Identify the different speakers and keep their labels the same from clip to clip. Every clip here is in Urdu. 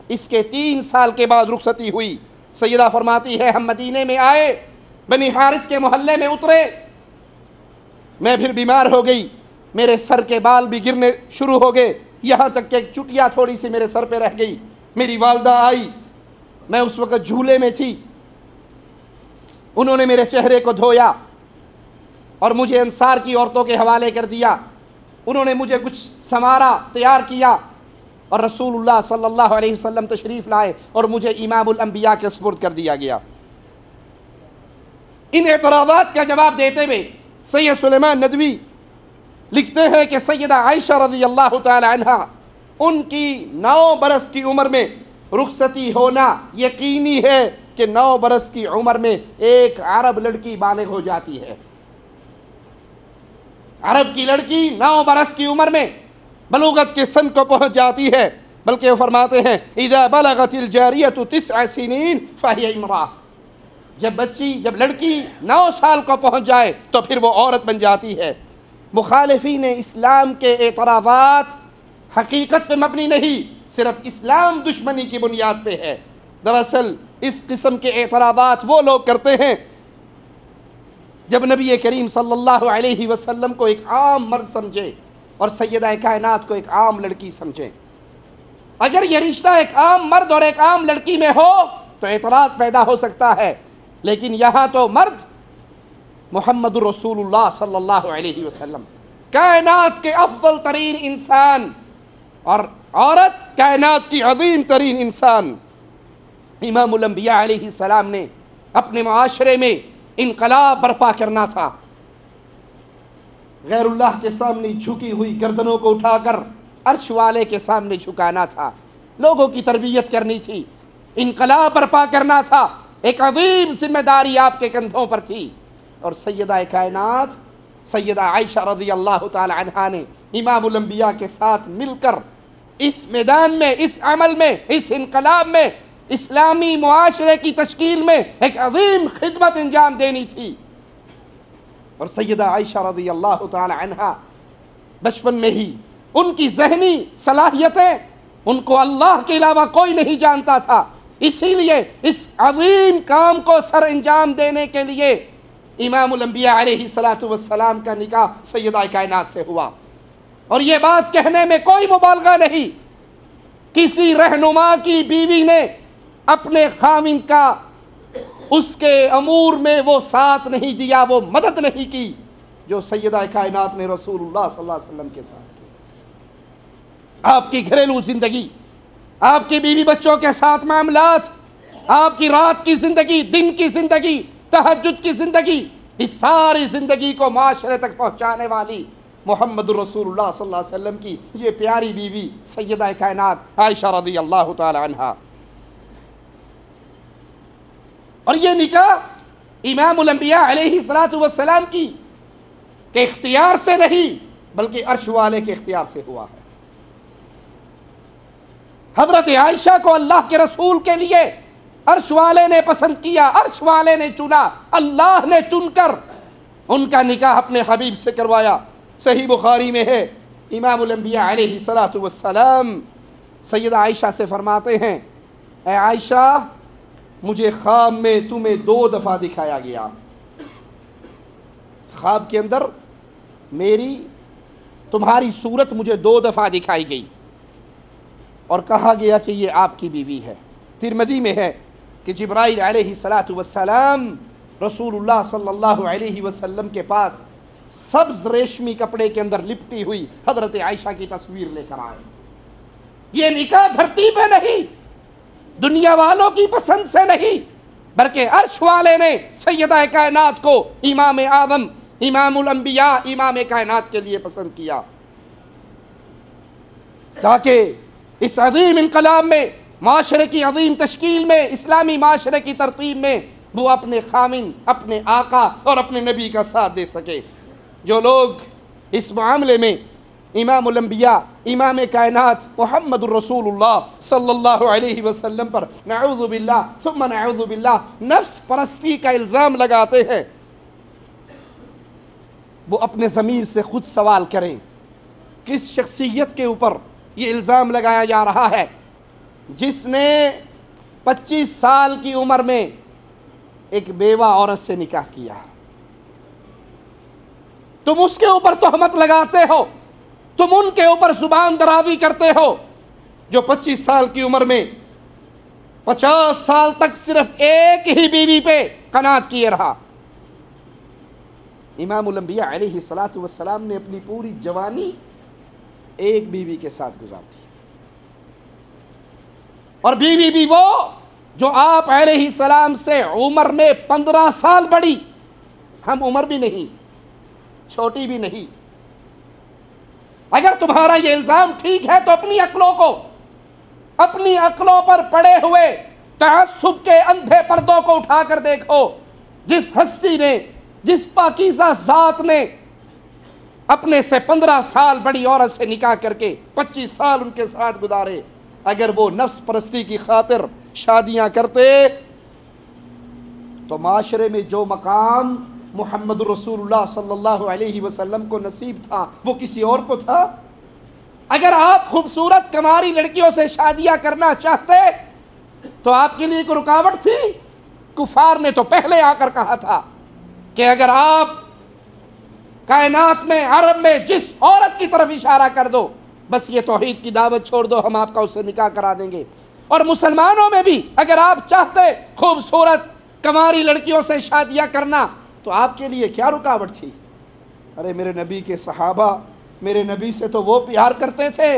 Speaker 1: اس کے 3 سال کے بعد رخصتی ہوئی۔ سیدہ فرماتی ہے ہم مدینے میں آئے، بنی حارث کے محلے میں اترے، میں پھر بیمار ہو گئی، میرے سر کے بال بھی گرنے شروع ہو گئے، یہاں تک کہ چٹیا تھوڑی سی میرے سر پہ رہ گئی۔ میری والدہ آئی، میں اس وقت جھولے میں تھی، انہوں نے میرے چہرے کو دھویا اور مجھے انصار کی عورتوں کے حوالے کر دیا، انہوں نے مجھے کچھ سنوارا، تیار کیا، اور رسول اللہ صلی اللہ علیہ وسلم تشریف لائے اور مجھے امام الانبیاء کے سپرد کر دیا گیا۔ ان اعتراضات کا جواب دیتے ہوئے سید سلیمان ندوی لکھتے ہیں کہ سیدہ عائشہ رضی اللہ تعالی عنہ ان کی 9 برس کی عمر میں رخصتی ہونا یقینی ہے کہ 9 برس کی عمر میں ایک عرب لڑکی بالغ ہو جاتی ہے۔ عرب کی لڑکی 9 برس کی عمر میں بلوغت کے سن کو پہنچ جاتی ہے، بلکہ وہ فرماتے ہیں اذا بلغت الجاریۃ 9 سنین فہی امرأۃ، جب لڑکی 9 سال کو پہنچ جائے تو پھر وہ عورت بن جاتی ہے۔ مخالفین اسلام کے اعتراضات حقیقت پہ مبنی نہیں، صرف اسلام دشمنی کی بنیاد پہ ہے۔ دراصل اس قسم کے اعتراضات وہ لوگ کرتے ہیں جب نبی کریم صلی اللہ علیہ وسلم کو ایک عام مرد سمجھے اور سیدہ کائنات کو ایک عام لڑکی سمجھیں۔ اگر یہ رشتہ ایک عام مرد اور ایک عام لڑکی میں ہو تو اعتراض پیدا ہو سکتا ہے، لیکن یہاں تو مرد محمد رسول اللہ صلی اللہ علیہ وسلم کائنات کے افضل ترین انسان، اور عورت کائنات کی عظیم ترین انسان۔ امام الانبیاء علیہ السلام نے اپنے معاشرے میں انقلاب برپا کرنا تھا، غیر اللہ کے سامنے جھکی ہوئی گردنوں کو اٹھا کر عرش والے کے سامنے جھکانا تھا، لوگوں کی تربیت کرنی تھی، انقلاب برپا کرنا تھا، ایک عظیم ذمہ داری آپ کے کندھوں پر تھی۔ اور سیدہ کائنات سیدہ عائشہ رضی اللہ تعالی عنہا نے امام الانبیاء کے ساتھ مل کر اس میدان میں، اس عمل میں، اس انقلاب میں، اسلامی معاشرے کی تشکیل میں ایک عظیم خدمت انجام دینی تھی۔ اور سیدہ عائشہ رضی اللہ تعالی عنہا بچپن میں ہی ان کی ذہنی صلاحیتیں ان کو اللہ کے علاوہ کوئی نہیں جانتا تھا، اسی لیے اس عظیم کام کو سر انجام دینے کے لیے امام الانبیاء علیہ السلام کا نکاح سیدہ کائنات سے ہوا۔ اور یہ بات کہنے میں کوئی مبالغہ نہیں، کسی رہنما کی بیوی نے اپنے خاوند کا اس کے امور میں وہ ساتھ نہیں دیا، وہ مدد نہیں کی جو سیدہ کائنات نے رسول اللہ صلی اللہ علیہ وسلم کے ساتھ کی۔ آپ کی گھریلو زندگی، آپ کی بیوی بچوں کے ساتھ معاملات، آپ کی رات کی زندگی، دن کی زندگی، تہجد کی زندگی، اس ساری زندگی کو معاشرے تک پہنچانے والی محمد رسول اللہ صلی اللہ علیہ وسلم کی یہ پیاری بیوی سیدہ کائنات عائشہ رضی اللہ تعالی عنہا۔ اور یہ نکاح امام الانبیاء علیہ السلام کی کہ اختیار سے نہیں بلکہ عرش والے کے اختیار سے ہوا ہے۔ حضرت عائشہ کو اللہ کے رسول کے لیے عرش والے نے پسند کیا، عرش والے نے چنا، اللہ نے چن کر ان کا نکاح اپنے حبیب سے کروایا۔ صحیح بخاری میں ہے، امام الانبیاء علیہ السلام سیدہ عائشہ سے فرماتے ہیں اے عائشہ مجھے خواب میں تمہیں 2 دفعہ دکھایا گیا، خواب کے اندر تمہاری صورت مجھے 2 دفعہ دکھائی گئی اور کہا گیا کہ یہ آپ کی بیوی ہے۔ ترمذی میں ہے کہ جبرائیل علیہ السلام رسول اللہ صلی اللہ علیہ وسلم کے پاس سبز ریشمی کپڑے کے اندر لپٹی ہوئی حضرت عائشہ کی تصویر لے کر آئے۔ یہ نکاح دھرتی پہ نہیں، دنیا والوں کی پسند سے نہیں، بلکہ عرش والے نے سیدہ کائنات کو امام اعظم، امام الانبیاء، امام کائنات کے لیے پسند کیا، تاکہ اس عظیم انقلاب میں، معاشرے کی عظیم تشکیل میں، اسلامی معاشرے کی ترتیب میں وہ اپنے خامن، اپنے آقا اور اپنے نبی کا ساتھ دے سکے۔ جو لوگ اس معاملے میں امام الانبیاء، امام کائنات محمد الرسول اللہ صلی اللہ علیہ وسلم پر نعوذ باللہ ثم نعوذ باللہ نفس پرستی کا الزام لگاتے ہیں، وہ اپنے ضمیر سے خود سوال کریں کس شخصیت کے اوپر یہ الزام لگایا جا رہا ہے، جس نے 25 سال کی عمر میں ایک بیوہ عورت سے نکاح کیا، تم اس کے اوپر تہمت لگاتے ہو، تم ان کے اوپر زبان درازی کرتے ہو جو 25 سال کی عمر میں 50 سال تک صرف ایک ہی بیوی پہ قناعت کیے رہا۔ امام الانبیاء علیہ الصلوۃ والسلام نے اپنی پوری جوانی ایک بیوی کے ساتھ گزار دی، اور بیوی بھی وہ جو آپ علیہ السلام سے عمر میں 15 سال بڑی، ہم عمر بھی نہیں، چھوٹی بھی نہیں۔ اگر تمہارا یہ الزام ٹھیک ہے تو اپنی عقلوں پر پڑے ہوئے تعصب کے اندھے پردوں کو اٹھا کر دیکھو۔ جس ہستی نے، جس پاکیزہ ذات نے اپنے سے 15 سال بڑی عورت سے نکاح کر کے 25 سال ان کے ساتھ گزارے، اگر وہ نفس پرستی کی خاطر شادیاں کرتے تو معاشرے میں جو مقام محمد رسول اللہ صلی اللہ علیہ وسلم کو نصیب تھا وہ کسی اور کو تھا؟ اگر آپ خوبصورت کماری لڑکیوں سے شادیاں کرنا چاہتے تو آپ کے لیے کوئی رکاوٹ تھی؟ کفار نے تو پہلے آ کر کہا تھا کہ اگر آپ کائنات میں، عرب میں جس عورت کی طرف اشارہ کر دو، بس یہ توحید کی دعوت چھوڑ دو، ہم آپ کا اس سے نکاح کرا دیں گے۔ اور مسلمانوں میں بھی اگر آپ چاہتے خوبصورت کماری لڑکیوں سے شادیاں کرنا تو آپ کے لیے کیا رکاوٹ تھی؟ ارے میرے نبی کے صحابہ میرے نبی سے تو وہ پیار کرتے تھے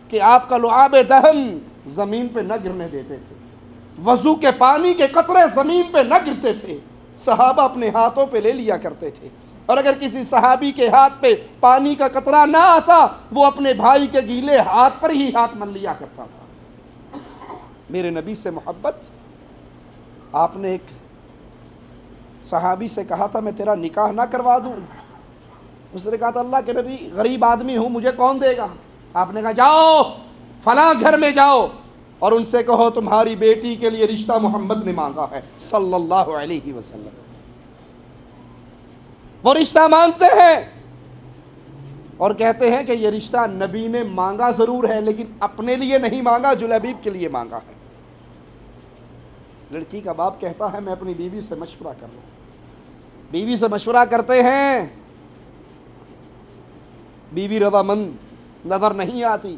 Speaker 1: کہ آپ کا لعاب دہن زمین پہ نہ گرنے دیتے تھے، وضو کے پانی کے قطرے زمین پہ نہ گرتے تھے، صحابہ اپنے ہاتھوں پہ لے لیا کرتے تھے، اور اگر کسی صحابی کے ہاتھ پہ پانی کا قطرہ نہ آتا وہ اپنے بھائی کے گیلے ہاتھ پر ہی ہاتھ مل لیا کرتا تھا۔ میرے نبی سے محبت۔ آپ نے ایک صحابی سے کہا تھا میں تیرا نکاح نہ کروا دوں، اس نے کہا تھا اللہ کے نبی غریب آدمی ہوں، مجھے کون دے گا؟ آپ نے کہا جاؤ فلاں گھر میں جاؤ اور ان سے کہو تمہاری بیٹی کے لیے رشتہ محمد نے مانگا ہے صلی اللہ علیہ وسلم۔ وہ رشتہ مانگتے ہیں اور کہتے ہیں کہ یہ رشتہ نبی نے مانگا ضرور ہے لیکن اپنے لیے نہیں مانگا، جلیبیب کے لیے مانگا ہے۔ لڑکی کا باپ کہتا ہے میں اپنی بیوی سے مشورہ کر لوں، بیوی سے مشورہ کرتے ہیں، بیوی رضامند نظر نہیں آتی،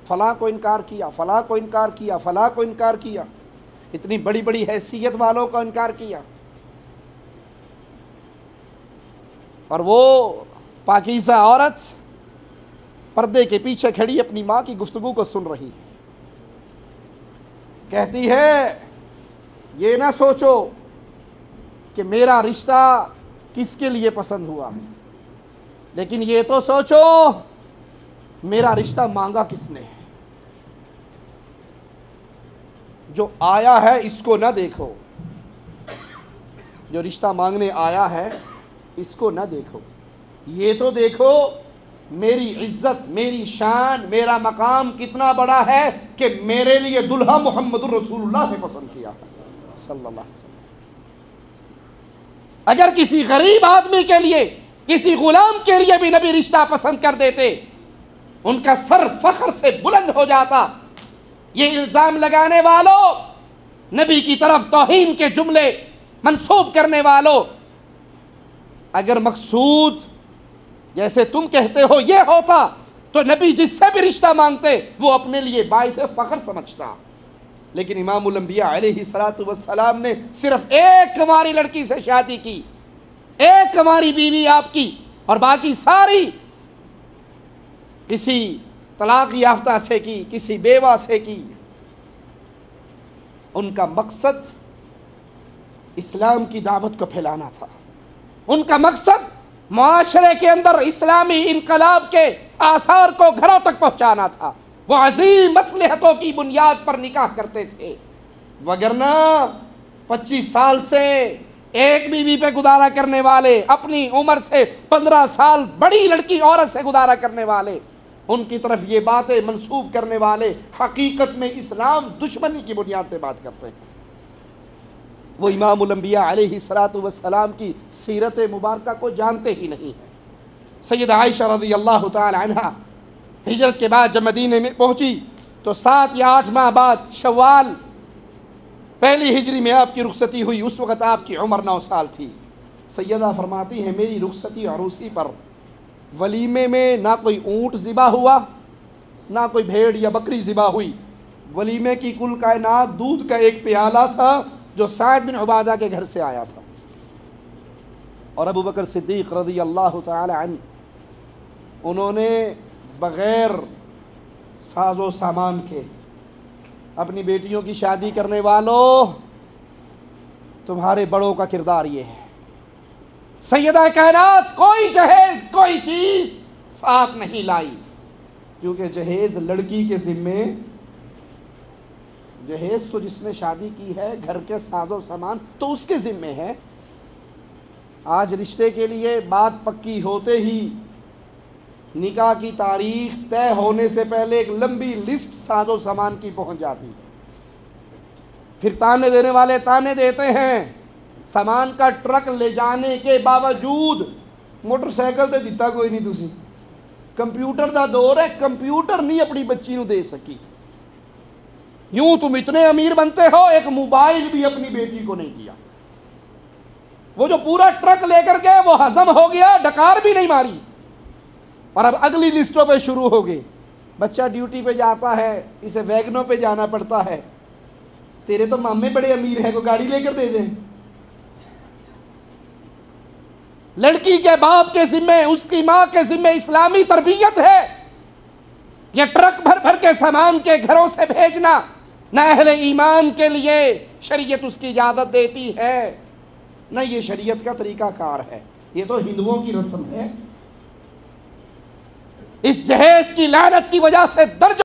Speaker 1: فلاں کو انکار کیا، فلاں کو انکار کیا، فلاں کو انکار کیا، اتنی بڑی بڑی حیثیت والوں کو انکار کیا، اور وہ پاکیزہ عورت پردے کے پیچھے کھڑی اپنی ماں کی گفتگو کو سن رہی ہے، کہتی ہے یہ نہ سوچو کہ میرا رشتہ کس کے لیے پسند ہوا، لیکن یہ تو سوچو میرا رشتہ مانگا کس نے ہے۔ جو آیا ہے اس کو نہ دیکھو، جو رشتہ مانگنے آیا ہے اس کو نہ دیکھو، یہ تو دیکھو میری عزت، میری شان، میرا مقام کتنا بڑا ہے کہ میرے لیے دلہا محمد الرسول اللہ نے پسند کیا صلی اللہ علیہ وسلم۔ اگر کسی غریب آدمی کے لیے، کسی غلام کے لیے بھی نبی رشتہ پسند کر دیتے ان کا سر فخر سے بلند ہو جاتا۔ یہ الزام لگانے والوں، نبی کی طرف توہین کے جملے منسوب کرنے والوں، اگر مقصود جیسے تم کہتے ہو یہ ہوتا تو نبی جس سے بھی رشتہ مانگتے وہ اپنے لیے باعث فخر سمجھتا، لیکن امام الانبیاء علیہ الصلوۃ والسلام نے صرف ایک کماری لڑکی سے شادی کی، ایک کماری بیوی آپ کی، اور باقی ساری کسی طلاق یافتہ سے کی، کسی بیوہ سے کی۔ ان کا مقصد اسلام کی دعوت کو پھیلانا تھا، ان کا مقصد معاشرے کے اندر اسلامی انقلاب کے آثار کو گھروں تک پہنچانا تھا۔ وہ عظیم مصلحتوں کی بنیاد پر نکاح کرتے تھے، وگرنہ 25 سال سے ایک بیوی پہ گزارا کرنے والے، اپنی عمر سے 15 سال بڑی لڑکی عورت سے گزارا کرنے والے، ان کی طرف یہ باتیں منسوب کرنے والے حقیقت میں اسلام دشمنی کی بنیاد پہ بات کرتے ہیں۔ وہ امام الانبیاء علیہ الصلوۃ والسلام کی سیرت مبارکہ کو جانتے ہی نہیں ہیں۔ سیدہ عائشہ رضی اللہ تعالی عنہا ہجرت کے بعد جب مدینے میں پہنچی تو 7 یا 8 ماہ بعد شوال پہلی ہجری میں آپ کی رخصتی ہوئی. اس وقت آپ کی عمر 9 سال تھی. سیدہ فرماتی ہیں میری رخصتی عروسی پر ولیمے میں نہ کوئی اونٹ ذبح ہوا نہ کوئی بھیڑ یا بکری ذبح ہوئی. ولیمے کی کل کائنات دودھ کا ایک پیالہ تھا جو سعد بن عبادہ کے گھر سے آیا تھا. اور ابو بکر صدیق رضی اللہ تعالی عنہ انہوں نے بغیر ساز و سامان کے اپنی بیٹیوں کی شادی کرنے والوں تمہارے بڑوں کا کردار یہ ہے. سیدہ کائنات کوئی جہیز کوئی چیز ساتھ نہیں لائی کیونکہ جہیز لڑکی کے ذمے. جہیز تو جس نے شادی کی ہے گھر کے ساز و سامان تو اس کے ذمے ہے. آج رشتے کے لیے بات پکی ہوتے ہی نکاح کی تاریخ طے ہونے سے پہلے ایک لمبی لسٹ ساز و سامان کی پہنچ جاتی. پھر تانے دینے والے تانے دیتے ہیں سامان کا ٹرک لے جانے کے باوجود موٹر سائیکل تے دیتا کوئی نہیں. تسی کمپیوٹر دا دور ہے, کمپیوٹر نہیں اپنی بچی نو دے سکی. یوں تم اتنے امیر بنتے ہو ایک موبائل بھی اپنی بیٹی کو نہیں دیا. وہ جو پورا ٹرک لے کر کے وہ ہضم ہو گیا, ڈکار بھی نہیں ماری. اور اب اگلی لسٹوں پہ شروع ہو گئی. بچہ ڈیوٹی پہ جاتا ہے, اسے ویگنوں پہ جانا پڑتا ہے. تیرے تو مامے بڑے امیر ہیں, کو گاڑی لے کر دے دیں. لڑکی کے باپ کے ذمے, اس کی ماں کے ذمے اسلامی تربیت ہے. یہ ٹرک بھر بھر کے سامان کے گھروں سے بھیجنا نہ اہل ایمان کے لیے شریعت اس کی اجازت دیتی ہے, نہ یہ شریعت کا طریقہ کار ہے. یہ تو ہندوؤں کی رسم ہے. اس جہیز کی لعنت کی وجہ سے درجوں